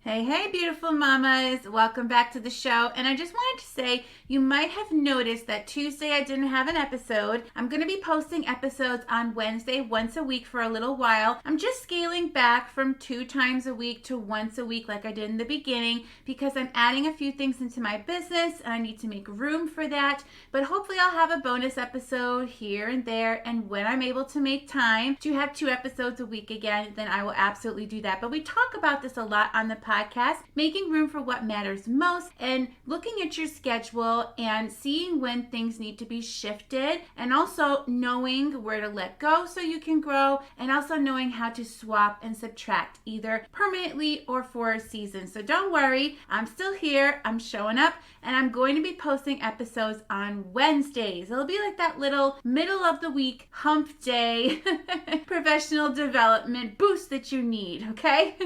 Hey, beautiful mamas. Welcome back to the show. And I just wanted to say, you might have noticed that Tuesday I didn't have an episode. I'm going to be posting episodes on Wednesday once a week for a little while. I'm just scaling back from 2 times a week to once a week like I did in the beginning because I'm adding a few things into my business and I need to make room for that. But hopefully I'll have a bonus episode here and there. And when I'm able to make time to have 2 episodes a week again, then I will absolutely do that. But we talk about this a lot on the podcast, making room for what matters most and looking at your schedule and seeing when things need to be shifted, and also knowing where to let go so you can grow, and also knowing how to swap and subtract either permanently or for a season. So don't worry, I'm still here, I'm showing up, and I'm going to be posting episodes on Wednesdays. It'll be like that little middle of the week hump day professional development boost that you need, okay?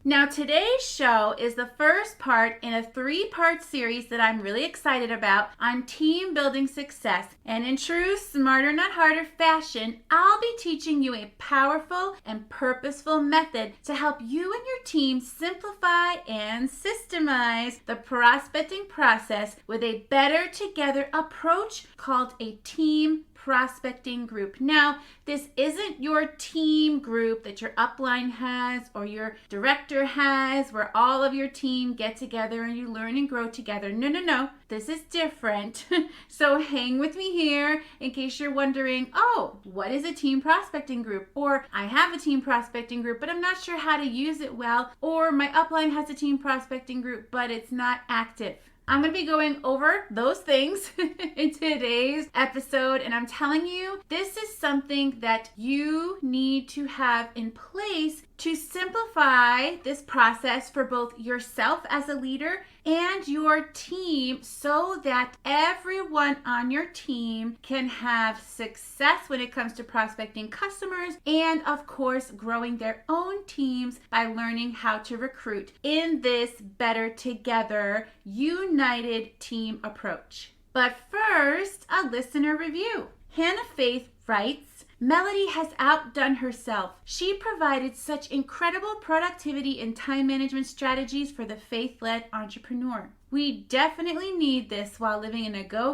Now today's show is the first part in a 3-part series that I'm really excited about on team building success. And in true smarter not harder fashion, I'll be teaching you a powerful and purposeful method to help you and your team simplify and systemize the prospecting process with a better together approach called a team prospecting group. Now, this isn't your team group that your upline has or your director has where all of your team get together and you learn and grow together. No. This is different. So hang with me here in case you're wondering, oh, what is a team prospecting group? Or I have a team prospecting group, but I'm not sure how to use it well. Or my upline has a team prospecting group, but it's not active. I'm going to be going over those things in today's episode, and I'm telling you, this is something that you need to have in place to simplify this process for both yourself as a leader and your team so that everyone on your team can have success when it comes to prospecting customers and, of course, growing their own teams by learning how to recruit in this better together, united team approach. But first, a listener review. Hannah Faith writes, Melodie has outdone herself. She provided such incredible productivity and time management strategies for the faith-led entrepreneur. We definitely need this while living in a go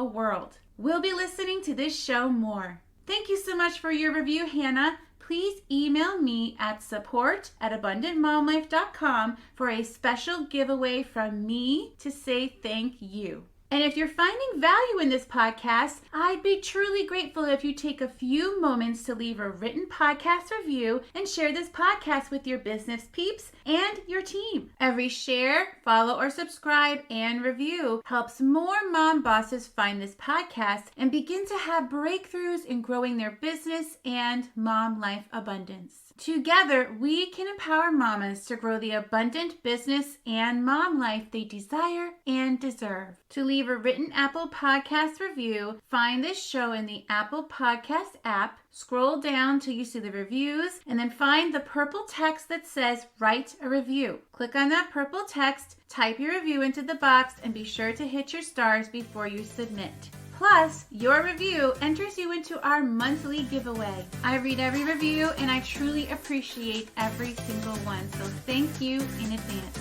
world. We'll be listening to this show more. Thank you so much for your review, Hannah. Please email me at support@abundantmomlife.com for a special giveaway from me to say thank you. And if you're finding value in this podcast, I'd be truly grateful if you take a few moments to leave a written podcast review and share this podcast with your business peeps and your team. Every share, follow, or subscribe and review helps more mom bosses find this podcast and begin to have breakthroughs in growing their business and mom life abundance. Together, we can empower mamas to grow the abundant business and mom life they desire and deserve. To leave a written Apple Podcast review, find this show in the Apple Podcast app, scroll down till you see the reviews, and then find the purple text that says Write a Review. Click on that purple text, type your review into the box, and be sure to hit your stars before you submit. Plus, your review enters you into our monthly giveaway. I read every review and I truly appreciate every single one, so thank you in advance.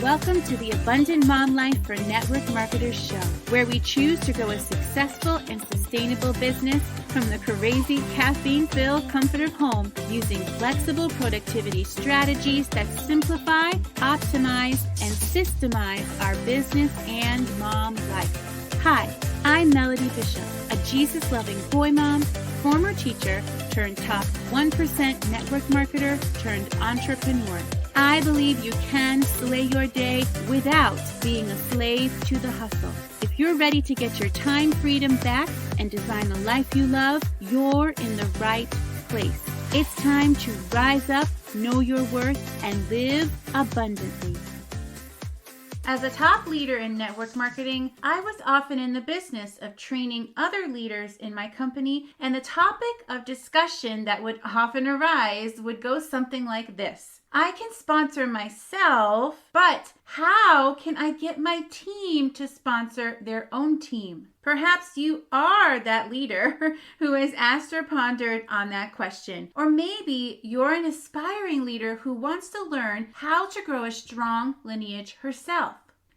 Welcome to the Abundant Mom Life for Network Marketers show, where we choose to grow a successful and sustainable business from the crazy caffeine-filled comfort of home using flexible productivity strategies that simplify, optimize, and systemize our business and mom life. Hi, I'm Melodie Bishop, a Jesus-loving boy mom, former teacher, turned top 1% network marketer, turned entrepreneur. I believe you can slay your day without being a slave to the hustle. If you're ready to get your time freedom back and design the life you love, you're in the right place. It's time to rise up, know your worth, and live abundantly. As a top leader in network marketing, I was often in the business of training other leaders in my company, and the topic of discussion that would often arise would go something like this. I can sponsor myself, but how can I get my team to sponsor their own team? Perhaps you are that leader who has asked or pondered on that question. Or maybe you're an aspiring leader who wants to learn how to grow a strong lineage herself.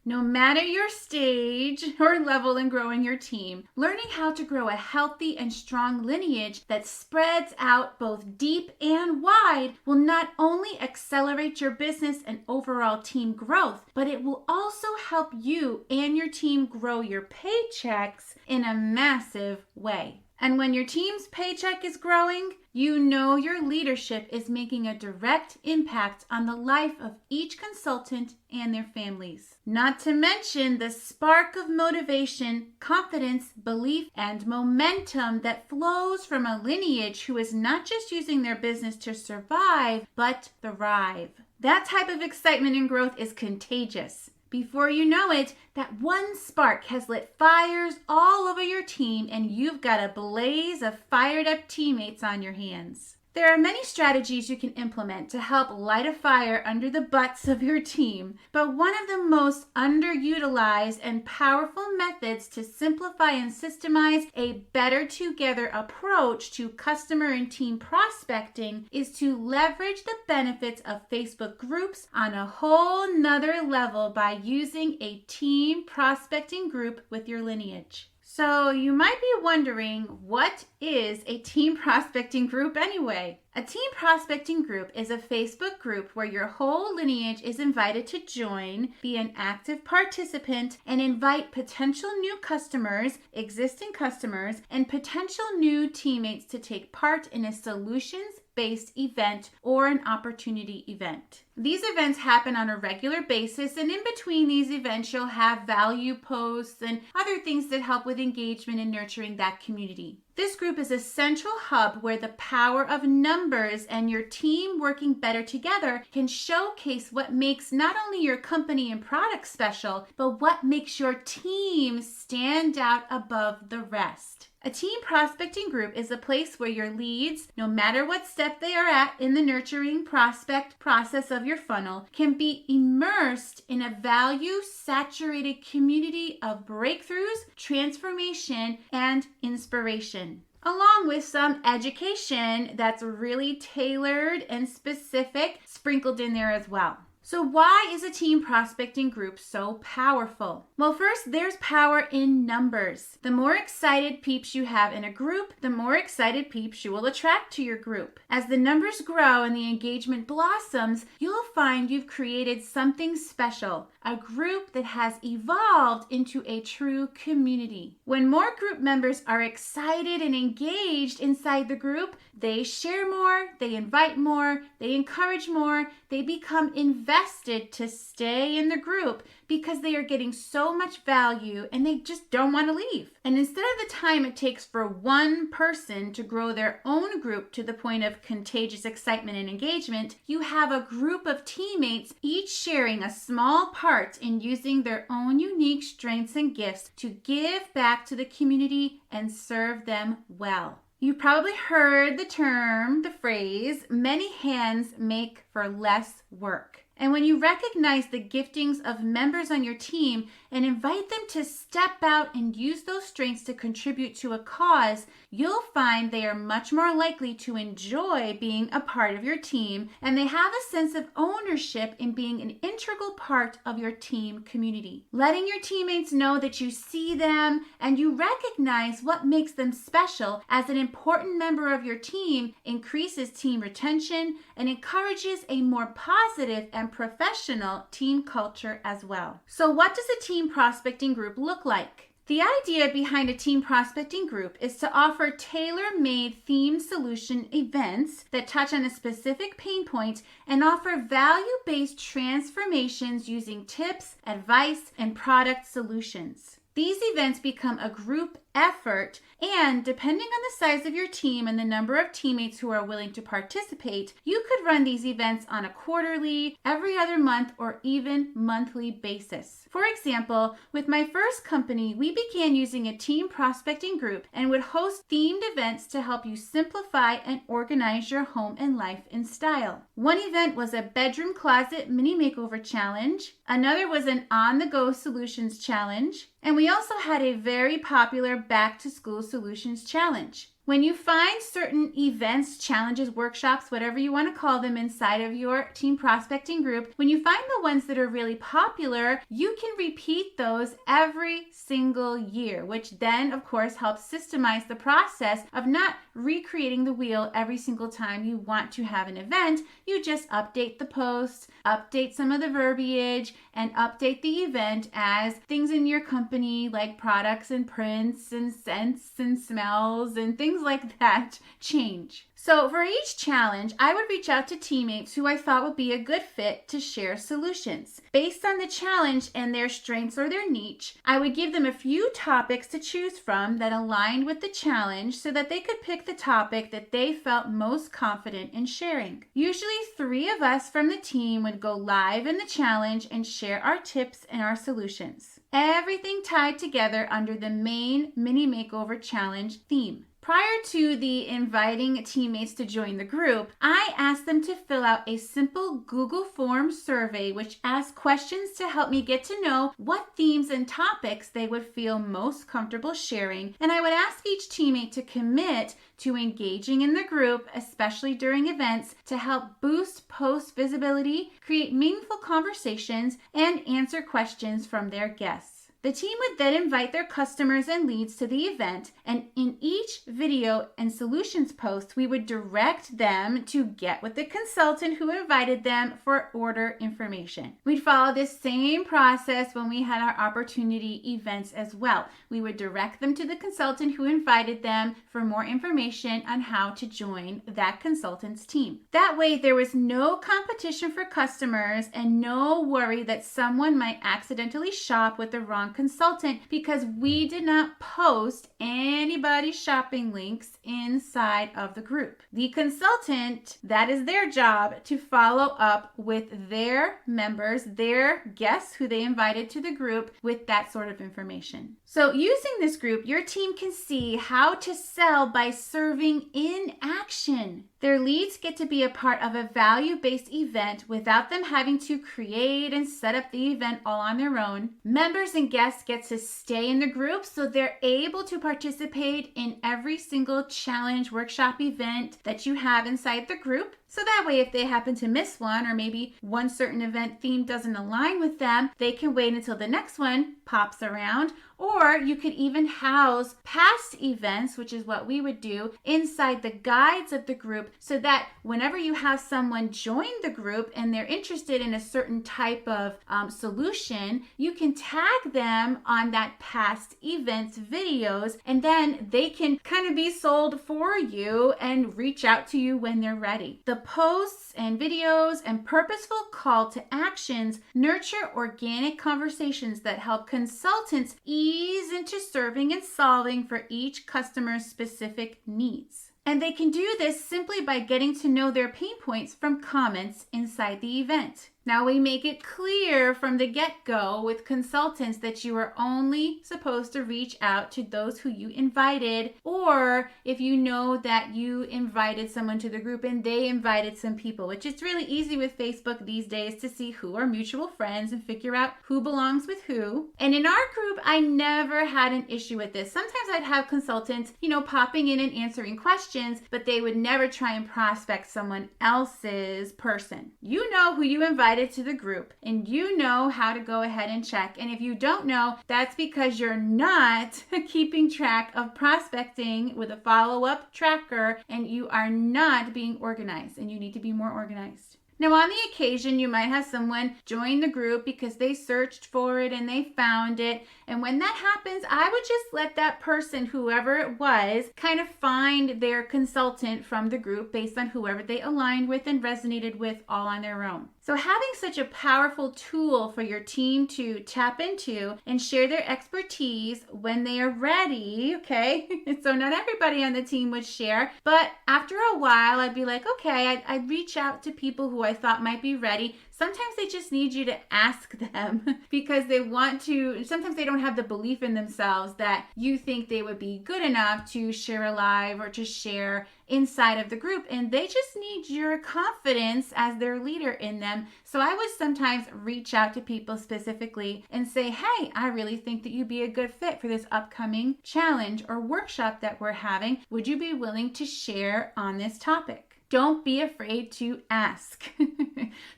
No matter your stage or level in growing your team, learning how to grow a healthy and strong lineage that spreads out both deep and wide will not only accelerate your business and overall team growth, but it will also help you and your team grow your paychecks in a massive way. And when your team's paycheck is growing, you know your leadership is making a direct impact on the life of each consultant and their families. Not to mention the spark of motivation, confidence, belief, and momentum that flows from a lineage who is not just using their business to survive, but thrive. That type of excitement and growth is contagious. Before you know it, that one spark has lit fires all over your team and you've got a blaze of fired up teammates on your hands. There are many strategies you can implement to help light a fire under the butts of your team, but one of the most underutilized and powerful methods to simplify and systemize a better together approach to customer and team prospecting is to leverage the benefits of Facebook groups on a whole nother level by using a team prospecting group with your lineage. So you might be wondering, what is a team prospecting group anyway? A team prospecting group is a Facebook group where your whole lineage is invited to join, be an active participant, and invite potential new customers, existing customers, and potential new teammates to take part in a solutions-based event or an opportunity event. These events happen on a regular basis, and in between these events, you'll have value posts and other things that help with engagement and nurturing that community. This group is a central hub where the power of numbers and your team working better together can showcase what makes not only your company and product special, but what makes your team stand out above the rest. A team prospecting group is a place where your leads, no matter what step they are at in the nurturing prospect process of your funnel, can be immersed in a value-saturated community of breakthroughs, transformation, and inspiration, along with some education that's really tailored and specific sprinkled in there as well. So why is a team prospecting group so powerful? Well, first, there's power in numbers. The more excited peeps you have in a group, the more excited peeps you will attract to your group. As the numbers grow and the engagement blossoms, you'll find you've created something special, a group that has evolved into a true community. When more group members are excited and engaged inside the group, they share more, they invite more, they encourage more, they become invested to stay in the group because they are getting so much value and they just don't want to leave. And instead of the time it takes for one person to grow their own group to the point of contagious excitement and engagement, you have a group of teammates each sharing a small part in using their own unique strengths and gifts to give back to the community and serve them well. You probably heard the phrase, many hands make for less work. And when you recognize the giftings of members on your team and invite them to step out and use those strengths to contribute to a cause, you'll find they are much more likely to enjoy being a part of your team, and they have a sense of ownership in being an integral part of your team community. Letting your teammates know that you see them and you recognize what makes them special as an important member of your team increases team retention and encourages a more positive and professional team culture as well. So what does a team prospecting group look like? The idea behind a team prospecting group is to offer tailor-made themed solution events that touch on a specific pain point and offer value-based transformations using tips, advice, and product solutions. These events become a group effort. And depending on the size of your team and the number of teammates who are willing to participate, you could run these events on a quarterly, every other month, or even monthly basis. For example, with my first company, we began using a team prospecting group and would host themed events to help you simplify and organize your home and life in style. One event was a bedroom closet mini makeover challenge. Another was an on-the-go solutions challenge. And we also had a very popular back-to-school solutions challenge. When you find certain events, challenges, workshops, whatever you want to call them inside of your team prospecting group, when you find the ones that are really popular, you can repeat those every single year, which then, of course, helps systemize the process of not recreating the wheel every single time you want to have an event. You just update the posts, update some of the verbiage, and update the event as things in your company like products and prints and scents and smells and things like that change. So for each challenge, I would reach out to teammates who I thought would be a good fit to share solutions. Based on the challenge and their strengths or their niche, I would give them a few topics to choose from that aligned with the challenge so that they could pick the topic that they felt most confident in sharing. Usually 3 of us from the team would go live in the challenge and share our tips and our solutions. Everything tied together under the main mini makeover challenge theme. Prior to the inviting teammates to join the group, I asked them to fill out a simple Google Form survey which asked questions to help me get to know what themes and topics they would feel most comfortable sharing, and I would ask each teammate to commit to engaging in the group, especially during events, to help boost post visibility, create meaningful conversations, and answer questions from their guests. The team would then invite their customers and leads to the event, and in each video and solutions post, we would direct them to get with the consultant who invited them for order information. We'd follow this same process when we had our opportunity events as well. We would direct them to the consultant who invited them for more information on how to join that consultant's team. That way, there was no competition for customers and no worry that someone might accidentally shop with the wrong consultant because we did not post anybody's shopping links inside of the group. The consultant, that is their job to follow up with their members, their guests who they invited to the group with that sort of information. So using this group, your team can see how to sell by serving in action. Their leads get to be a part of a value-based event without them having to create and set up the event all on their own. Members and guests get to stay in the group so they're able to participate in every single challenge, workshop, event that you have inside the group. So that way, if they happen to miss one or maybe one certain event theme doesn't align with them, they can wait until the next one pops around. Or you could even house past events, which is what we would do, inside the guides of the group so that whenever you have someone join the group and they're interested in a certain type of solution, you can tag them on that past events videos and then they can kind of be sold for you and reach out to you when they're ready. The posts and videos and purposeful call to actions nurture organic conversations that help consultants ease into serving and solving for each customer's specific needs. And they can do this simply by getting to know their pain points from comments inside the event. Now we make it clear from the get-go with consultants that you are only supposed to reach out to those who you invited, or if you know that you invited someone to the group and they invited some people, which is really easy with Facebook these days to see who are mutual friends and figure out who belongs with who. And in our group, I never had an issue with this. Sometimes I'd have consultants, popping in and answering questions, but they would never try and prospect someone else's person. You know who you invited to the group and you know how to go ahead and check. And if you don't know, that's because you're not keeping track of prospecting with a follow-up tracker and you are not being organized, and you need to be more organized. Now, on the occasion, you might have someone join the group because they searched for it and they found it. And when that happens, I would just let that person, whoever it was, kind of find their consultant from the group based on whoever they aligned with and resonated with all on their own. So having such a powerful tool for your team to tap into and share their expertise when they are ready, okay? So not everybody on the team would share, but after a while, I'd be like, okay, I'd reach out to people who I thought might be ready. Sometimes they just need you to ask them because they want to, sometimes they don't have the belief in themselves that you think they would be good enough to share a live or to share inside of the group, and they just need your confidence as their leader in them. So I would sometimes reach out to people specifically and say, hey, I really think that you'd be a good fit for this upcoming challenge or workshop that we're having. Would you be willing to share on this topic? Don't be afraid to ask.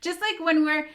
Just like when we're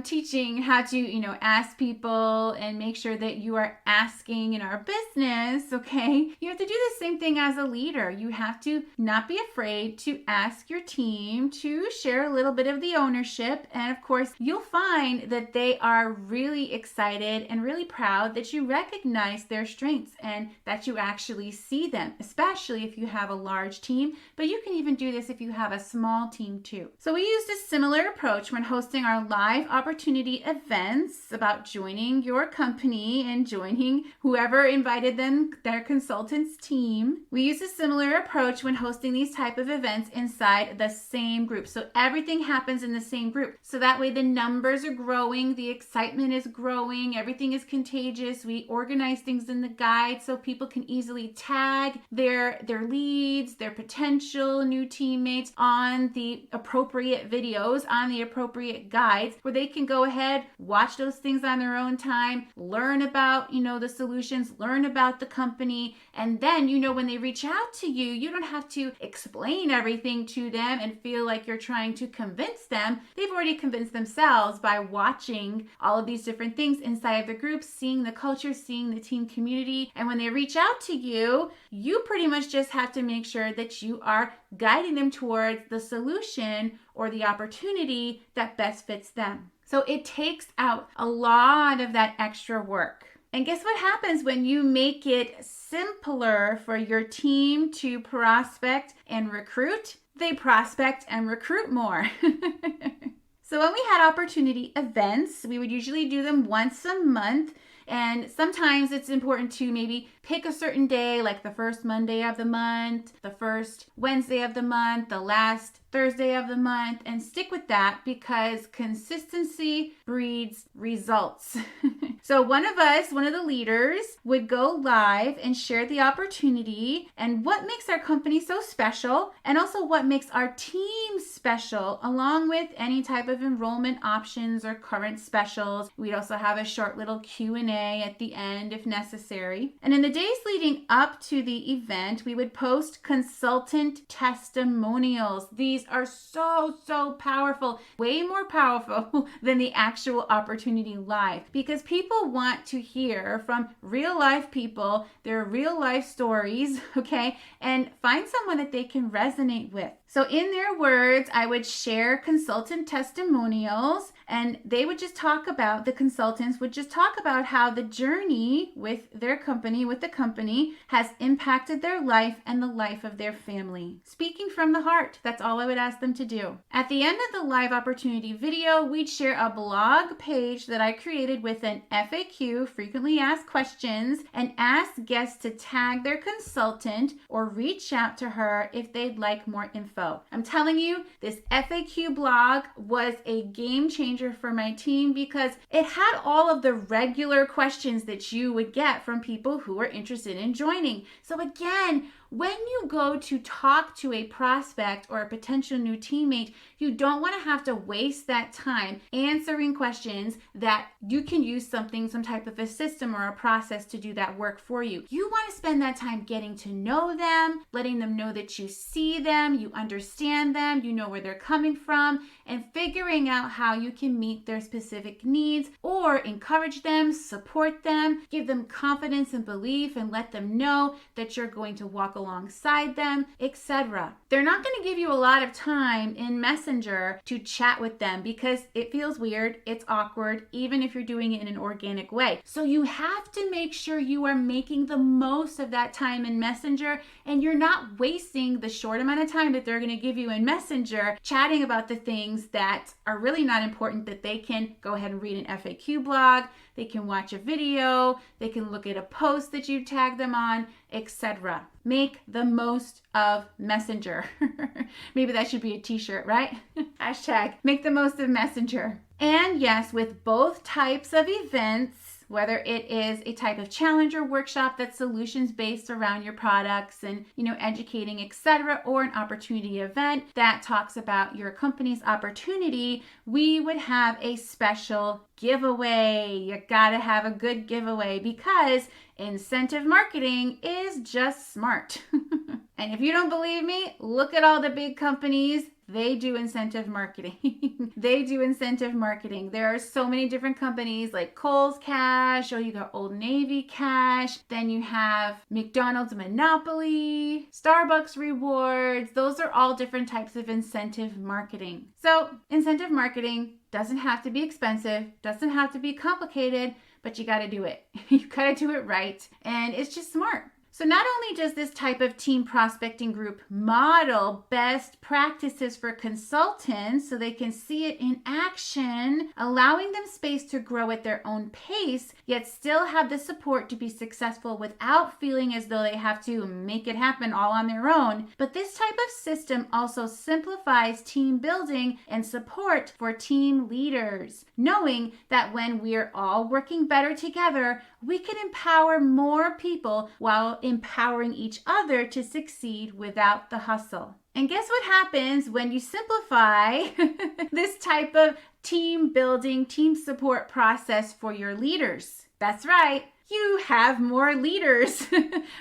teaching how to, ask people and make sure that you are asking in our business, okay? You have to do the same thing as a leader. You have to not be afraid to ask your team to share a little bit of the ownership. And of course, you'll find that they are really excited and really proud that you recognize their strengths and that you actually see them, especially if you have a large team. But you can even do this if you have a small team too. So we used a similar approach when hosting our live opportunity events about joining your company and joining whoever invited them, their consultants team. We use a similar approach when hosting these type of events inside the same group. So everything happens in the same group. So that way the numbers are growing, the excitement is growing, everything is contagious. We organize things in the guide so people can easily tag their leads, their potential new teammates on the appropriate videos, on the appropriate guides, where they can go ahead, watch those things on their own time, learn about, the solutions, learn about the company, and then, when they reach out to you, you don't have to explain everything to them and feel like you're trying to convince them. They've already convinced themselves by watching all of these different things inside of the group, seeing the culture, seeing the team community, and when they reach out to you, you pretty much just have to make sure that you are guiding them towards the solution or the opportunity that best fits them. So it takes out a lot of that extra work. And guess what happens when you make it simpler for your team to prospect and recruit? They prospect and recruit more. So when we had opportunity events, we would usually do them once a month. And sometimes it's important to maybe pick a certain day, like the first Monday of the month, the first Wednesday of the month, the last Thursday of the month, and stick with that because consistency breeds results. So one of the leaders, would go live and share the opportunity and what makes our company so special, and also what makes our team special, along with any type of enrollment options or current specials. We'd also have a short little Q&A at the end if necessary. And in the days leading up to the event, we would post consultant testimonials. These are so powerful, way more powerful than the actual opportunity live, because people want to hear from real life people, their real life stories, okay, and find someone that they can resonate with. So in their words, I would share consultant testimonials, and they would just talk about, the consultants would just talk about how the journey with their company, with the company, has impacted their life and the life of their family. Speaking from the heart, that's all I would ask them to do. At the end of the live opportunity video, we'd share a blog page that I created with an FAQ, frequently asked questions, and ask guests to tag their consultant or reach out to her if they'd like more info. I'm telling you, this FAQ blog was a game changer for my team because it had all of the regular questions that you would get from people who are interested in joining. So again, when you go to talk to a prospect or a potential new teammate, you don't want to have to waste that time answering questions that you can use some type of a system or a process to do that work for you. You want to spend that time getting to know them, letting them know that you see them, you understand them, you know where they're coming from, and figuring out how you can meet their specific needs or encourage them, support them, give them confidence and belief, and let them know that you're going to walk alongside them, etc. They're not going to give you a lot of time in Messenger to chat with them because it feels weird, it's awkward, even if you're doing it in an organic way. So you have to make sure you are making the most of that time in Messenger, and you're not wasting the short amount of time that they're going to give you in Messenger chatting about the things that are really not important, that they can go ahead and read an FAQ blog, they can watch a video, they can look at a post that you tag them on, etc. Make the most of Messenger. Maybe that should be a t-shirt, right? Hashtag make the most of Messenger. And yes, with both types of events, whether it is a type of challenge or workshop that's solutions based around your products and, educating, etc., or an opportunity event that talks about your company's opportunity, we would have a special giveaway. You gotta have a good giveaway because incentive marketing is just smart. And if you don't believe me, look at all the big companies. They do incentive marketing. They do incentive marketing. There are so many different companies like Kohl's Cash, or you got Old Navy Cash. Then you have McDonald's Monopoly, Starbucks Rewards. Those are all different types of incentive marketing. So incentive marketing doesn't have to be expensive, doesn't have to be complicated, but you got to do it. You got to do it right. And it's just smart. So not only does this type of team prospecting group model best practices for consultants so they can see it in action, allowing them space to grow at their own pace, yet still have the support to be successful without feeling as though they have to make it happen all on their own. But this type of system also simplifies team building and support for team leaders, knowing that when we're all working better together, we can empower more people while empowering each other to succeed without the hustle. And guess what happens when you simplify this type of team building, team support process for your leaders? That's right. You have more leaders,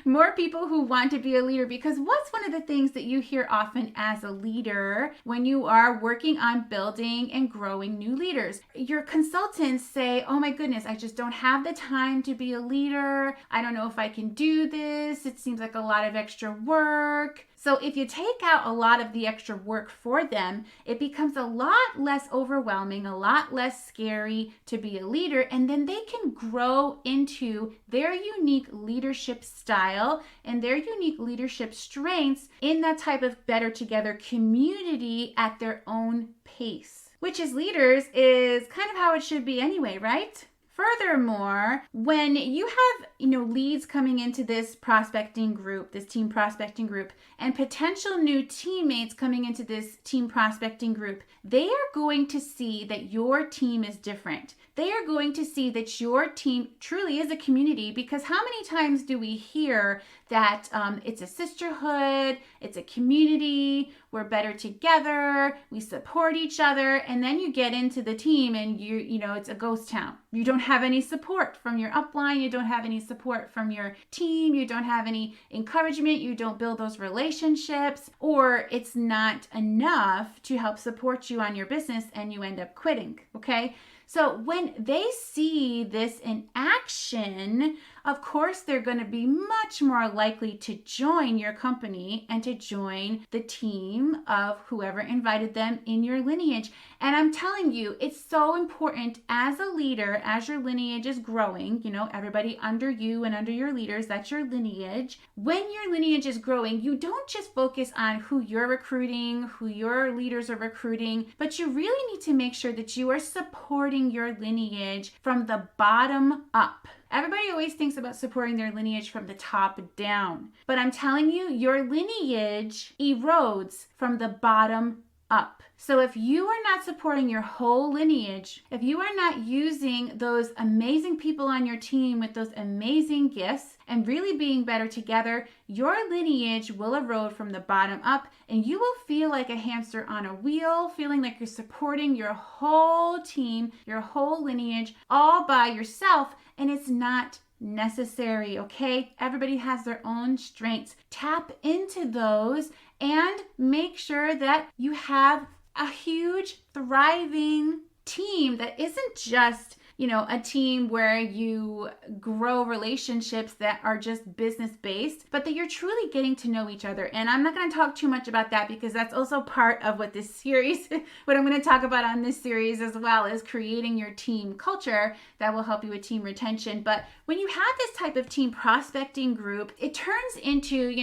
more people who want to be a leader, because what's one of the things that you hear often as a leader when you are working on building and growing new leaders? Your consultants say, oh my goodness, I just don't have the time to be a leader. I don't know if I can do this. It seems like a lot of extra work. So if you take out a lot of the extra work for them, it becomes a lot less overwhelming, a lot less scary to be a leader, and then they can grow into their unique leadership style and their unique leadership strengths in that type of better together community at their own pace, which as leaders is kind of how it should be anyway, right? Furthermore, when you have, leads coming into this prospecting group, this team prospecting group, and potential new teammates coming into this team prospecting group, they are going to see that your team is different. They are going to see that your team truly is a community, because how many times do we hear that it's a sisterhood, it's a community, we're better together, we support each other, and then you get into the team and it's a ghost town. You don't have any support from your upline, you don't have any support from your team, you don't have any encouragement, you don't build those relationships, or it's not enough to help support you on your business and you end up quitting, okay? So when they see this in action, of course, they're going to be much more likely to join your company and to join the team of whoever invited them in your lineage. And I'm telling you, it's so important as a leader, as your lineage is growing, everybody under you and under your leaders, that's your lineage. When your lineage is growing, you don't just focus on who you're recruiting, who your leaders are recruiting, but you really need to make sure that you are supporting your lineage from the bottom up. Everybody always thinks about supporting their lineage from the top down. But I'm telling you, your lineage erodes from the bottom up. So if you are not supporting your whole lineage, if you are not using those amazing people on your team with those amazing gifts and really being better together, your lineage will erode from the bottom up, and you will feel like a hamster on a wheel, feeling like you're supporting your whole team, your whole lineage, all by yourself, and it's not necessary, okay? Everybody has their own strengths. Tap into those and make sure that you have a huge, thriving team that isn't just a team where you grow relationships that are just business based, but that you're truly getting to know each other. And I'm not going to talk too much about that because that's also part of what this series, what I'm going to talk about on this series as well, is creating your team culture that will help you with team retention. But when you have this type of team prospecting group, it turns into,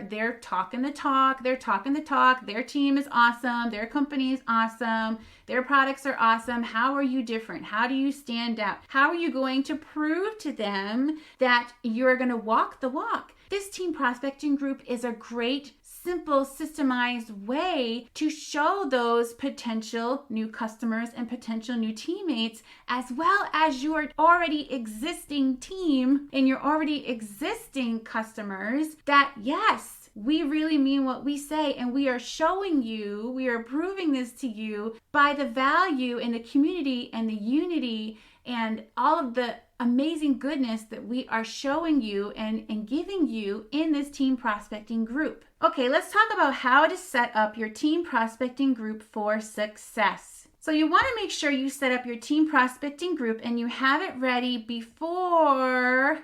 they're talking the talk, their team is awesome, their company is awesome, their products are awesome. How are you different? How do you stand out? How are you going to prove to them that you're going to walk the walk? This team prospecting group is a great, simple, systemized way to show those potential new customers and potential new teammates, as well as your already existing team and your already existing customers, that yes, we really mean what we say, and we are showing you, we are proving this to you by the value in the community and the unity and all of the amazing goodness that we are showing you and giving you in this team prospecting group. Okay, let's talk about how to set up your team prospecting group for success. So you want to make sure you set up your team prospecting group and you have it ready before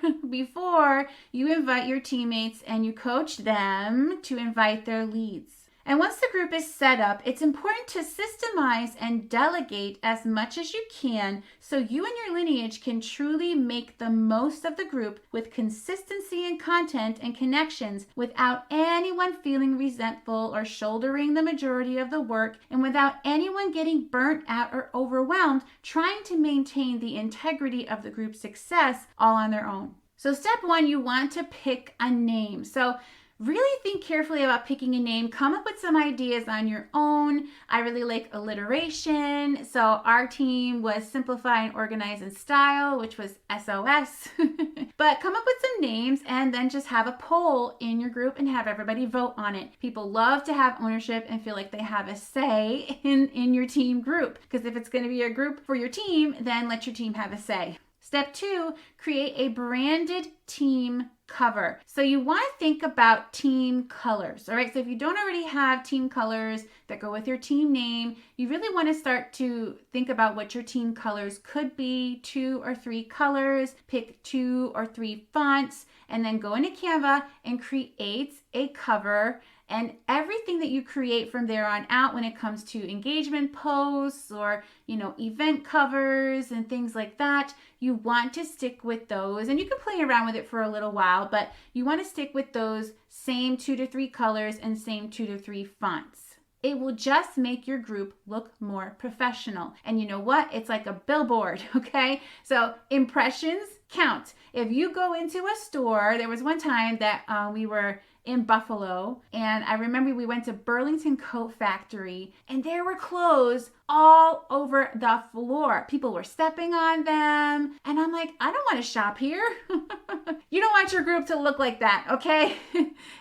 you invite your teammates and you coach them to invite their leads. And once the group is set up, it's important to systemize and delegate as much as you can so you and your lineage can truly make the most of the group with consistency in content and connections without anyone feeling resentful or shouldering the majority of the work, and without anyone getting burnt out or overwhelmed trying to maintain the integrity of the group's success all on their own. So step one, you want to pick a name. So really think carefully about picking a name. Come up with some ideas on your own. I really like alliteration. So our team was Simplify and Organize and Style, which was SOS. But come up with some names and then just have a poll in your group and have everybody vote on it. People love to have ownership and feel like they have a say in your team group. Because if it's going to be a group for your team, then let your team have a say. Step two, create a branded team cover. So you want to think about team colors. All right. So if you don't already have team colors that go with your team name, you really want to start to think about what your team colors could be. 2 or 3 colors, pick 2 or 3 fonts, and then go into Canva and create a cover. And everything that you create from there on out when it comes to engagement posts or, event covers and things like that, you want to stick with those. And you can play around with it for a little while, but you want to stick with those same 2 to 3 colors and same 2 to 3 fonts. It will just make your group look more professional. And you know what? It's like a billboard, okay? So impressions count. If you go into a store, there was one time that we were in Buffalo, and I remember we went to Burlington Coat Factory, and there were clothes all over the floor. People were stepping on them, and I'm like, I don't want to shop here. You don't want your group to look like that, okay?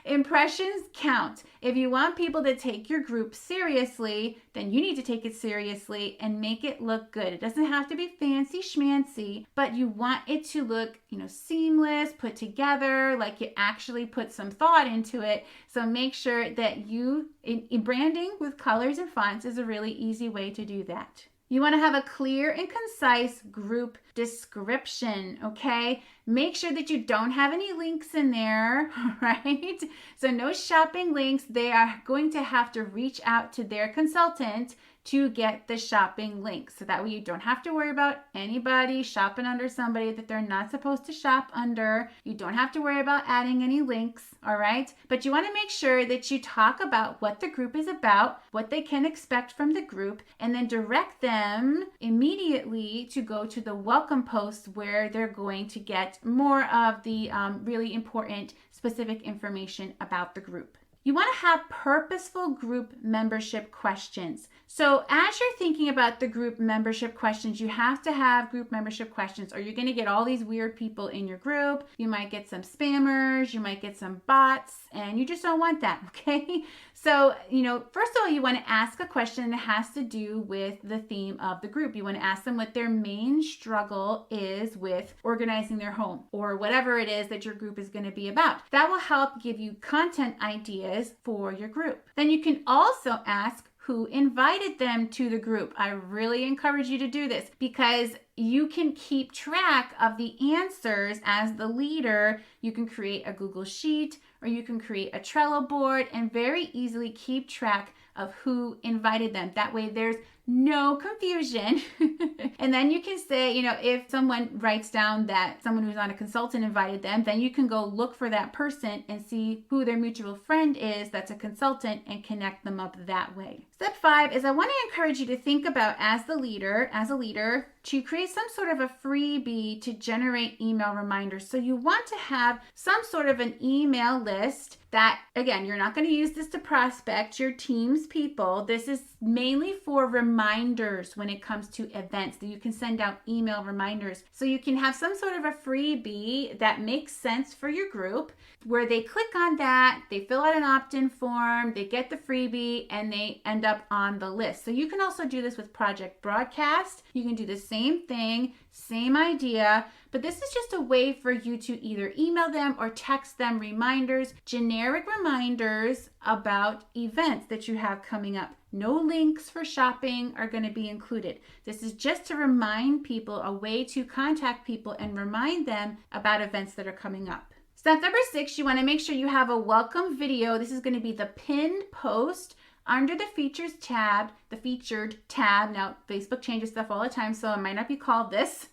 Impressions count. If you want people to take your group seriously, then you need to take it seriously and make it look good. It doesn't have to be fancy schmancy, but you want it to look, seamless, put together, like you actually put some thought into it. So make sure that you, in branding with colors and fonts is a really easy way to do that. You want to have a clear and concise group description, okay? Make sure that you don't have any links in there, right? So no shopping links. They are going to have to reach out to their consultant to get the shopping links. So that way you don't have to worry about anybody shopping under somebody that they're not supposed to shop under. You don't have to worry about adding any links, all right? But you want to make sure that you talk about what the group is about, what they can expect from the group, and then direct them immediately to go to the welcome post where they're going to get more of the really important specific information about the group. You want to have purposeful group membership questions. So as you're thinking about the group membership questions, you have to have group membership questions, or you're going to get all these weird people in your group. You might get some spammers, you might get some bots, and you just don't want that, okay? So, first of all, you want to ask a question that has to do with the theme of the group. You want to ask them what their main struggle is with organizing their home, or whatever it is that your group is going to be about. That will help give you content ideas for your group. Then you can also ask, who invited them to the group. I really encourage you to do this because you can keep track of the answers as the leader. You can create a Google Sheet or you can create a Trello board and very easily keep track of who invited them. That way there's no confusion. And then you can say, if someone writes down that someone who's not a consultant invited them, then you can go look for that person and see who their mutual friend is that's a consultant and connect them up that way. Step 5 is I want to encourage you to think about as a leader, to create some sort of a freebie to generate email reminders. So you want to have some sort of an email list that, again, you're not going to use this to prospect your team's people. This is mainly for reminders when it comes to events that you can send out email reminders. So you can have some sort of a freebie that makes sense for your group where they click on that, they fill out an opt-in form, they get the freebie, and they end up on the list. So you can also do this with Project Broadcast. You can do the same thing, same idea, but this is just a way for you to either email them or text them reminders, generic reminders about events that you have coming up. No links for shopping are going to be included. This is just to remind people, a way to contact people and remind them about events that are coming up. Step number 6, you want to make sure you have a welcome video. This is going to be the pinned post under the featured tab. Now, Facebook changes stuff all the time, so it might not be called this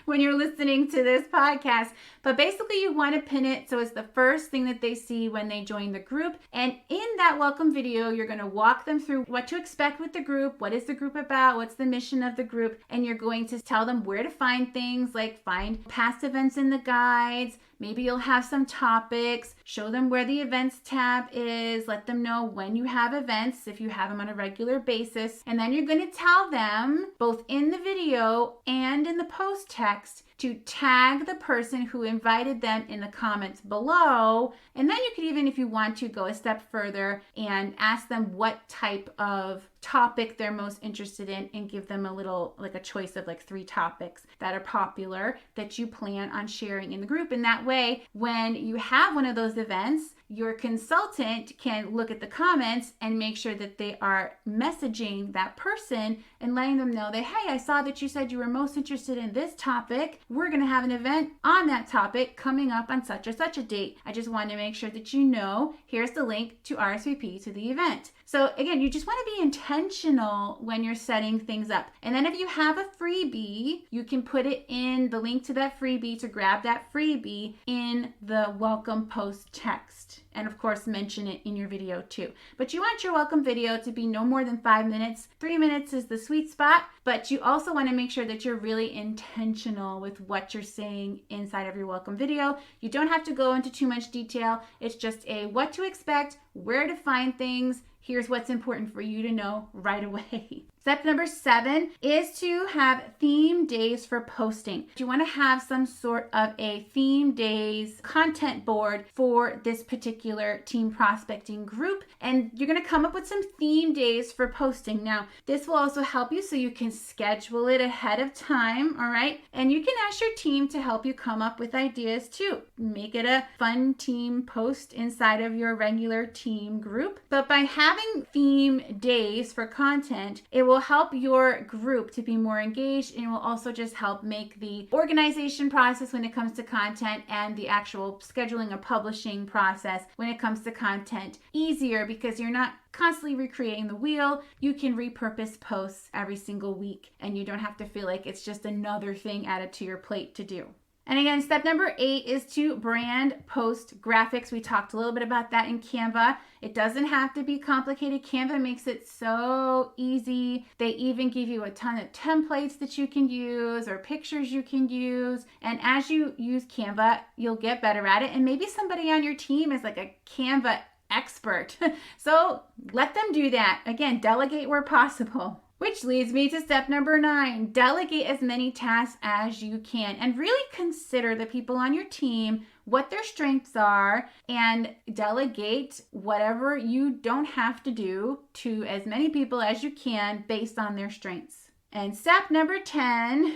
when you're listening to this podcast. But basically, you want to pin it so it's the first thing that they see when they join the group. And in that welcome video, you're going to walk them through what to expect with the group, what is the group about, what's the mission of the group, and you're going to tell them where to find things like find past events in the guides. Maybe you'll have some topics, show them where the events tab is, let them know when you have events, if you have them on a regular basis. And then you're going to tell them, both in the video and in the post text, to tag the person who invited them in the comments below. And then you could even, if you want to, go a step further and ask them what type of topic they're most interested in and give them a little, like a choice of like 3 topics that are popular that you plan on sharing in the group. And that way, when you have one of those events, your consultant can look at the comments and make sure that they are messaging that person and letting them know that, hey, I saw that you said you were most interested in this topic. We're going to have an event on that topic coming up on such or such a date. I just want to make sure that you know, here's the link to RSVP to the event. So again, you just want to be intentional when you're setting things up. And then if you have a freebie, you can put it in the link to that freebie to grab that freebie in the welcome post text. And of course, mention it in your video too. But you want your welcome video to be no more than 5 minutes. 3 minutes is the sweet spot, but you also want to make sure that you're really intentional with what you're saying inside of your welcome video. You don't have to go into too much detail. It's just a what to expect, where to find things. Here's what's important for you to know right away. Step number 7 is to have theme days for posting. You want to have some sort of a theme days content board for this particular team prospecting group. And you're going to come up with some theme days for posting. Now, this will also help you so you can schedule it ahead of time, all right? And you can ask your team to help you come up with ideas too. Make it a fun team post inside of your regular team group. But by having theme days for content, it will help your group to be more engaged, and it will also just help make the organization process when it comes to content and the actual scheduling or publishing process when it comes to content easier, because you're not constantly recreating the wheel. You can repurpose posts every single week, and you don't have to feel like it's just another thing added to your plate to do. And again, step number 8 is to brand post graphics. We talked a little bit about that in Canva. It doesn't have to be complicated. Canva makes it so easy. They even give you a ton of templates that you can use or pictures you can use. And as you use Canva, you'll get better at it. And maybe somebody on your team is like a Canva expert. So let them do that. Again, delegate where possible. Which leads me to step number 9, delegate as many tasks as you can and really consider the people on your team, what their strengths are, and delegate whatever you don't have to do to as many people as you can based on their strengths. And step number 10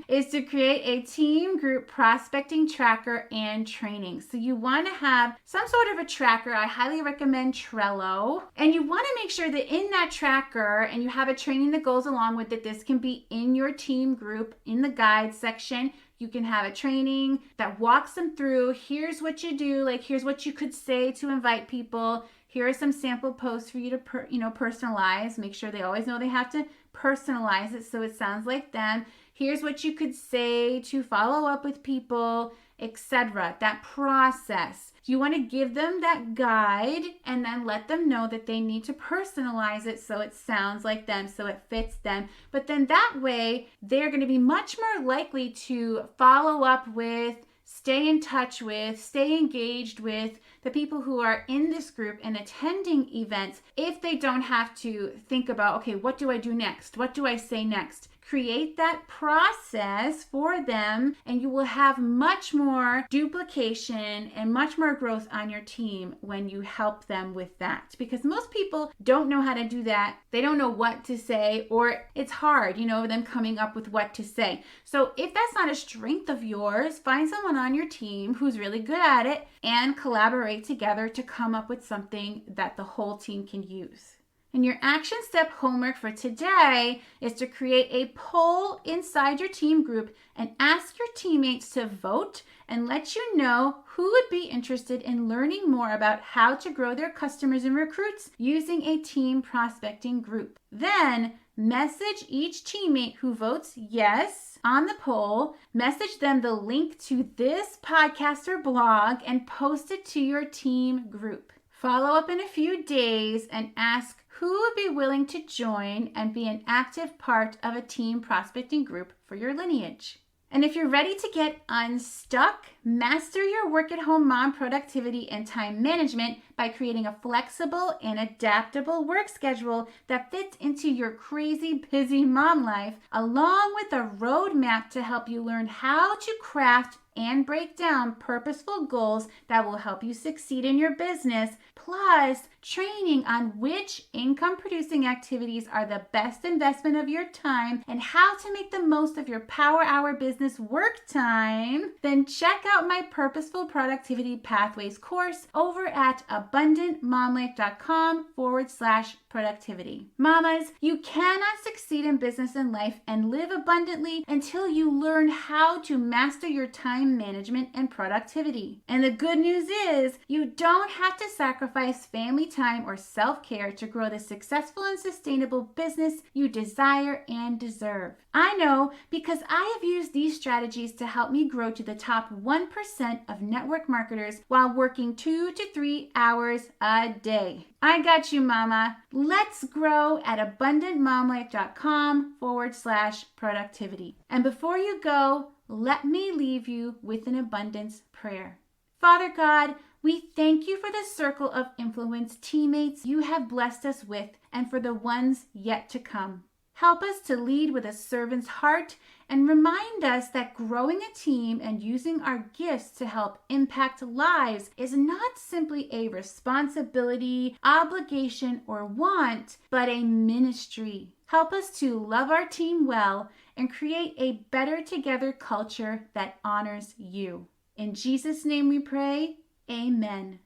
is to create a team group prospecting tracker and training. So you want to have some sort of a tracker. I highly recommend Trello. And you want to make sure that in that tracker, and you have a training that goes along with it, this can be in your team group in the guide section. You can have a training that walks them through, here's what you do, like here's what you could say to invite people. Here are some sample posts for you to personalize. Make sure they always know they have to personalize it so it sounds like them. Here's what you could say to follow up with people, etc. That process. You want to give them that guide and then let them know that they need to personalize it so it sounds like them, so it fits them. But then that way, they're going to be much more likely to follow up with, stay in touch with, stay engaged with the people who are in this group and attending events if they don't have to think about, okay, what do I do next? What do I say next? Create that process for them and you will have much more duplication and much more growth on your team when you help them with that. Because most people don't know how to do that. They don't know what to say, or it's hard, them coming up with what to say. So if that's not a strength of yours, find someone on your team who's really good at it and collaborate together to come up with something that the whole team can use. And your action step homework for today is to create a poll inside your team group and ask your teammates to vote and let you know who would be interested in learning more about how to grow their customers and recruits using a team prospecting group. Then message each teammate who votes yes on the poll, message them the link to this podcast or blog, and post it to your team group. Follow up in a few days and ask who would be willing to join and be an active part of a team prospecting group for your Lineage. And if you're ready to get unstuck, master your work-at-home mom productivity and time management by creating a flexible and adaptable work schedule that fits into your crazy busy mom life, along with a roadmap to help you learn how to craft and break down purposeful goals that will help you succeed in your business, plus training on which income-producing activities are the best investment of your time and how to make the most of your Power Hour business work time, then check out my Purposeful Productivity Pathways course over at abundantmomlife.com/productivity. Mamas, you cannot succeed in business and life and live abundantly until you learn how to master your time management and productivity. And the good news is you don't have to sacrifice family time or self-care to grow the successful and sustainable business you desire and deserve. I know because I have used these strategies to help me grow to the top 1% of network marketers while working 2 to 3 hours a day. I got you, mama. Let's grow at abundantmomlife.com/productivity. And before you go, let me leave you with an abundance prayer. Father God, we thank you for the circle of influence teammates you have blessed us with and for the ones yet to come. Help us to lead with a servant's heart and remind us that growing a team and using our gifts to help impact lives is not simply a responsibility, obligation, or want, but a ministry. Help us to love our team well and create a better together culture that honors you. In Jesus' name we pray, amen.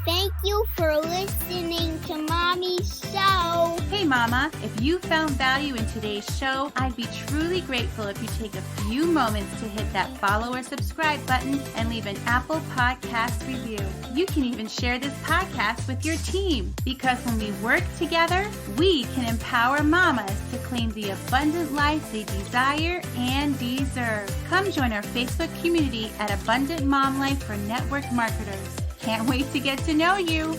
Thank you for listening to Mommy's show. Hey Mama, if you found value in today's show, I'd be truly grateful if you take a few moments to hit that follow or subscribe button and leave an Apple Podcast review. You can even share this podcast with your team, because when we work together, we can empower mamas to claim the abundant life they desire and deserve. Come join our Facebook community at Abundant Mom Life for Network Marketers. Can't wait to get to know you.